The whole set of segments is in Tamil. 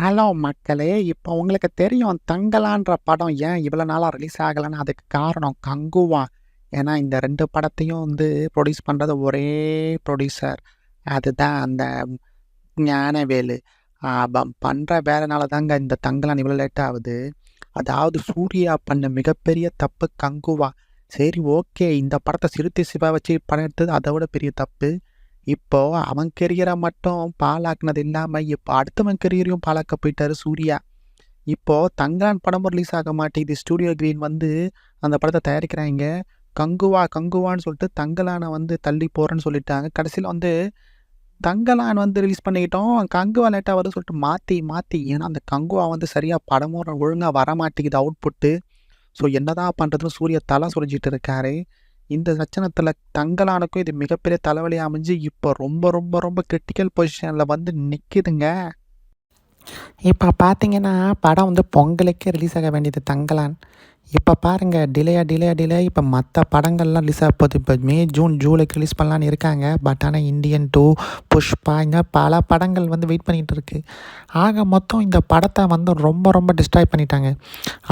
ஹலோ மக்களே! இப்போ உங்களுக்கு தெரியும் தங்கலான்ற படம் ஏன் இவ்வளோ நாளா ரிலீஸ் ஆகலன்னு. அதுக்கு காரணம் கங்குவா. ஏன்னா இந்த 2 படத்தையும் ப்ரொடியூஸ் பண்றது ஒரே ப்ரொடியூசர். அதுதான் அந்த ஞானவேலு. அவன் பண்ற வேலைனால தாங்க இந்த தங்கலான் இவ்வளோ லேட் ஆகுது. அதாவது சூர்யா பண்ண மிகப்பெரிய தப்பு கங்குவா. சரி, ஓகே, இந்த படத்த சிறுத்தை சிவா வச்சு படம் எடுத்தது அதை விட பெரிய தப்பு. இப்போ அவன் கெரியரை மட்டும் பாழாக்குனது இல்லாம, இப்போ அடுத்தவன் கெரியரையும் பாழாக்க போயிட்டாரு சூர்யா. இப்போ தங்கலான் படமும் ரிலீஸ் ஆக மாட்டேங்குது. ஸ்டூடியோ கிரீன் அந்த படத்தை தயாரிக்கிறாங்க. கங்குவான்னு சொல்லிட்டு தங்கலானை தள்ளி போறேன்னு சொல்லிட்டாங்க. கடைசியில் தங்கலான் ரிலீஸ் பண்ணிக்கிட்டோம். கங்குவா லேட்டாக வருதுன்னு சொல்லிட்டு மாற்றி மாற்றி, ஏன்னா அந்த கங்குவா சரியாக படமும் ஒழுங்காக வர மாட்டேங்குது அவுட்புட்டு. ஸோ என்னதான் பண்ணுறதுன்னு சூர்யா தலை சுரிஞ்சிட்டு இருக்காரு. இந்த லட்சணத்தில் தங்கலானுக்கும் இது மிகப்பெரிய தலைவலி அமைஞ்சு இப்போ ரொம்ப ரொம்ப ரொம்ப கிரிட்டிக்கல் பொசிஷனில் நிற்கிதுங்க. இப்போ பார்த்தீங்கன்னா படம் பொங்கலுக்கே ரிலீஸ் ஆக வேண்டியது தங்கலான். இப்போ பாருங்கள், டிலே இப்போ மற்ற படங்கள்லாம் ரிலீஸ் ஆக போகுது. இப்போ மே, ஜூன், ஜூலைக்கு ரிலீஸ் பண்ணலான்னு இருக்காங்க. பட் ஆனால் இந்தியன் 2, புஷ்பா, இந்த பல படங்கள் வெயிட் பண்ணிகிட்டு இருக்குது. ஆக மொத்தம் இந்த படத்தை ரொம்ப ரொம்ப டிஸ்ட்ராய் பண்ணிட்டாங்க.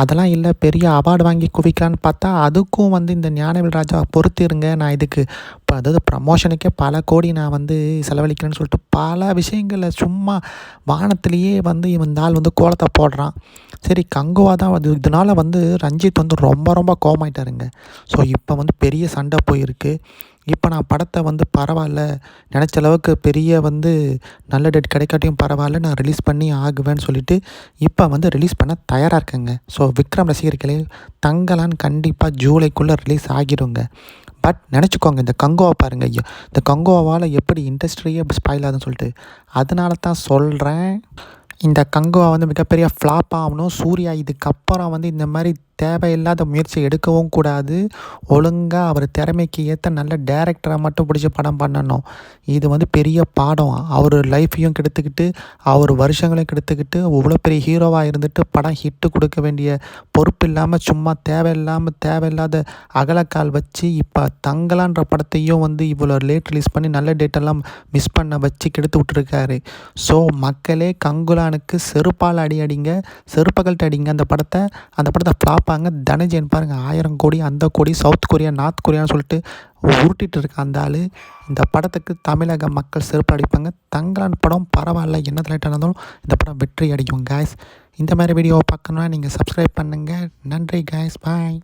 அதெல்லாம் இல்லை, பெரிய அவார்டு வாங்கி குவிக்கலான்னு பார்த்தா அதுக்கும் இந்த ஞானவேல் ராஜா பொறுத்திருங்க, நான் இதுக்கு இப்போ அதாவது ப்ரமோஷனுக்கே பல கோடி நான் செலவழிக்கிறேன்னு சொல்லிட்டு பல விஷயங்களை சும்மா வானத்திலேயே இவன் ஆள் கோலத்தை போடுறான். சரி, கங்குவா தான் இதனால் ரஞ்சித் ரொம்ப ரொம்ப கோமாயிட்டாருங்க. ஸோ இப்போ பெரிய சண்டை போயிருக்கு. இப்போ நான் படத்தை பரவாயில்ல, நினச்ச அளவுக்கு பெரிய நல்ல டேட் கிடைக்காட்டியும் பரவாயில்ல, நான் ரிலீஸ் பண்ணி ஆகுவேன்னு சொல்லிட்டு இப்போ ரிலீஸ் பண்ண தயாராக இருக்கேங்க. ஸோ விக்ரம் ரசிகர்களே, தங்கலான் கண்டிப்பாக ஜூலைக்குள்ளே ரிலீஸ் ஆகிடுங்க. பட் நினச்சிக்கோங்க, இந்த கங்குவா பாருங்கள், ஐயோ இந்த கங்குவாவால் எப்படி இண்டஸ்ட்ரியே ஸ்பாயில் ஆகுதுன்னு சொல்லிட்டு. அதனால தான் சொல்கிறேன், இந்த கங்குவா மிகப்பெரிய ஃப்ளாப் ஆகணும். சூர்யா இதுக்கப்புறம் இந்த மாதிரி தேவையில்லாத முயற்சி எடுக்கவும் கூடாது. ஒழுங்காக அவர் திறமைக்கு ஏற்ற நல்ல டேரக்டரை மட்டும் பிடிச்சி படம் பண்ணணும். இது பெரிய பாடம். அவர் லைஃப்பையும் கெடுத்துக்கிட்டு, அவர் வருஷங்களையும் கெடுத்துக்கிட்டு, இவ்வளோ பெரிய ஹீரோவாக இருந்துட்டு படம் ஹிட்டு கொடுக்க வேண்டிய பொறுப்பு இல்லாமல் சும்மா தேவையில்லாத அகலக்கால் வச்சு இப்போ தங்கலான்ற படத்தையும் இவ்வளோ லேட் ரிலீஸ் பண்ணி நல்ல டேட்டெல்லாம் மிஸ் பண்ண வச்சு கெடுத்து விட்டுருக்காரு. ஸோ மக்களே, கங்குலானுக்கு செருப்பால் அடிங்க, செருப்பகல்ட்டு அடிங்க. அந்த படத்தை ஃப்ளாப் தனஞ்சயன் பாருங்கள், 1000 கோடி, அந்த கோடி, சவுத் கொரியா, நார்த் கொரியான்னு சொல்லிட்டு உருட்டிகிட்டு இருக்க அந்த ஆள். இந்த படத்துக்கு தமிழக மக்கள் செருப்பு அடிப்பாங்க. தங்கலான் படம் பரவாயில்ல, என்ன லேட்டாக இருந்தாலும் இந்த படம் வெற்றி அடிக்கும் காய்ஸ். இந்த மாதிரி வீடியோவை பார்க்கணுன்னா நீங்கள் சப்ஸ்கிரைப் பண்ணுங்கள். நன்றி காய்ஸ், பாய்.